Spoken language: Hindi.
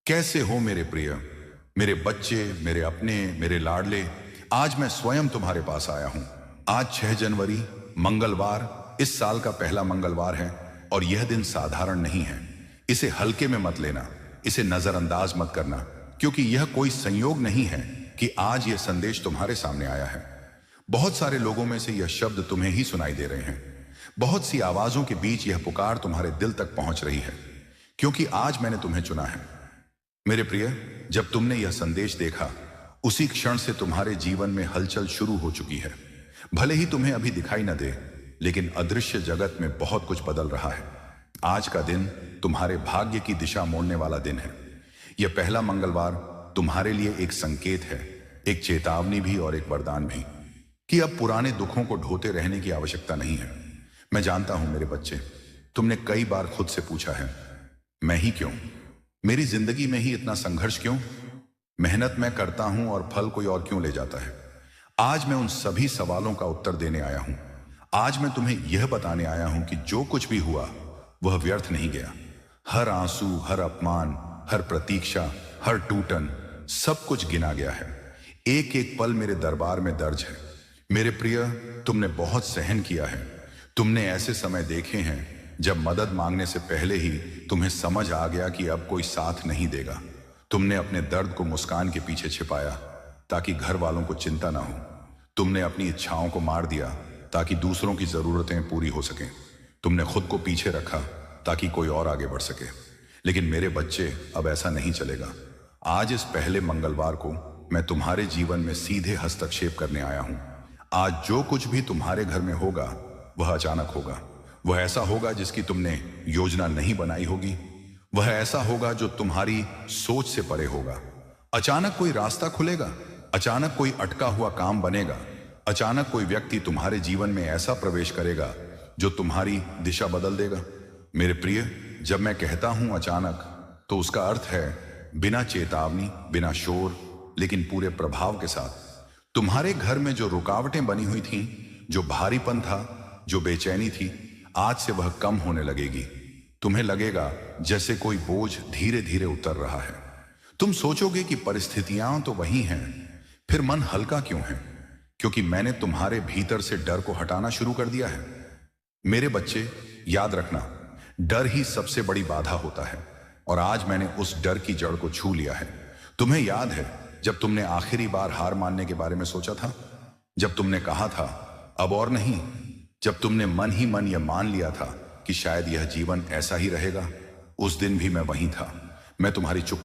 कैसे हो मेरे प्रिय, मेरे बच्चे, मेरे अपने, मेरे लाडले। आज मैं स्वयं तुम्हारे पास आया हूं। आज 6 जनवरी मंगलवार, इस साल का पहला मंगलवार है और यह दिन साधारण नहीं है। इसे हल्के में मत लेना, इसे नजरअंदाज मत करना, क्योंकि यह कोई संयोग नहीं है कि आज यह संदेश तुम्हारे सामने आया है। बहुत सारे लोगों में से यह शब्द तुम्हें ही सुनाई दे रहे हैं। बहुत सी आवाजों के बीच यह पुकार तुम्हारे दिल तक पहुंच रही है, क्योंकि आज मैंने तुम्हें चुना है। मेरे प्रिय, जब तुमने यह संदेश देखा, उसी क्षण से तुम्हारे जीवन में हलचल शुरू हो चुकी है। भले ही तुम्हें अभी दिखाई न दे, लेकिन अदृश्य जगत में बहुत कुछ बदल रहा है। आज का दिन तुम्हारे भाग्य की दिशा मोड़ने वाला दिन है। यह पहला मंगलवार तुम्हारे लिए एक संकेत है, एक चेतावनी भी और एक वरदान भी, कि अब पुराने दुखों को ढोते रहने की आवश्यकता नहीं है। मैं जानता हूं मेरे बच्चे, तुमने कई बार खुद से पूछा है, मैं ही क्यों? मेरी जिंदगी में ही इतना संघर्ष क्यों? मेहनत मैं करता हूं और फल कोई और क्यों ले जाता है? आज मैं उन सभी सवालों का उत्तर देने आया हूं। आज मैं तुम्हें यह बताने आया हूं कि जो कुछ भी हुआ वह व्यर्थ नहीं गया। हर आंसू, हर अपमान, हर प्रतीक्षा, हर टूटन, सब कुछ गिना गया है। एक एक पल मेरे दरबार में दर्ज है। मेरे प्रिय, तुमने बहुत सहन किया है। तुमने ऐसे समय देखे हैं जब मदद मांगने से पहले ही तुम्हें समझ आ गया कि अब कोई साथ नहीं देगा। तुमने अपने दर्द को मुस्कान के पीछे छिपाया ताकि घर वालों को चिंता ना हो। तुमने अपनी इच्छाओं को मार दिया ताकि दूसरों की जरूरतें पूरी हो सकें। तुमने खुद को पीछे रखा ताकि कोई और आगे बढ़ सके। लेकिन मेरे बच्चे, अब ऐसा नहीं चलेगा। आज इस पहले मंगलवार को मैं तुम्हारे जीवन में सीधे हस्तक्षेप करने आया हूं। आज जो कुछ भी तुम्हारे घर में होगा वह अचानक होगा। वह ऐसा होगा जिसकी तुमने योजना नहीं बनाई होगी। वह ऐसा होगा जो तुम्हारी सोच से परे होगा। अचानक कोई रास्ता खुलेगा, अचानक कोई अटका हुआ काम बनेगा, अचानक कोई व्यक्ति तुम्हारे जीवन में ऐसा प्रवेश करेगा जो तुम्हारी दिशा बदल देगा। मेरे प्रिय, जब मैं कहता हूं अचानक, तो उसका अर्थ है बिना चेतावनी, बिना शोर, लेकिन पूरे प्रभाव के साथ। तुम्हारे घर में जो रुकावटें बनी हुई थीं, जो भारीपन था, जो बेचैनी थी, आज से वह कम होने लगेगी। तुम्हें लगेगा जैसे कोई बोझ धीरे धीरे उतर रहा है। तुम सोचोगे कि परिस्थितियां तो वही हैं, फिर मन हल्का क्यों है? क्योंकि मैंने तुम्हारे भीतर से डर को हटाना शुरू कर दिया है। मेरे बच्चे, याद रखना, डर ही सबसे बड़ी बाधा होता है, और आज मैंने उस डर की जड़ को छू लिया है। तुम्हें याद है जब तुमने आखिरी बार हार मानने के बारे में सोचा था? जब तुमने कहा था अब और नहीं? जब तुमने मन ही मन यह मान लिया था कि शायद यह जीवन ऐसा ही रहेगा? उस दिन भी मैं वहीं था। मैं तुम्हारी चुप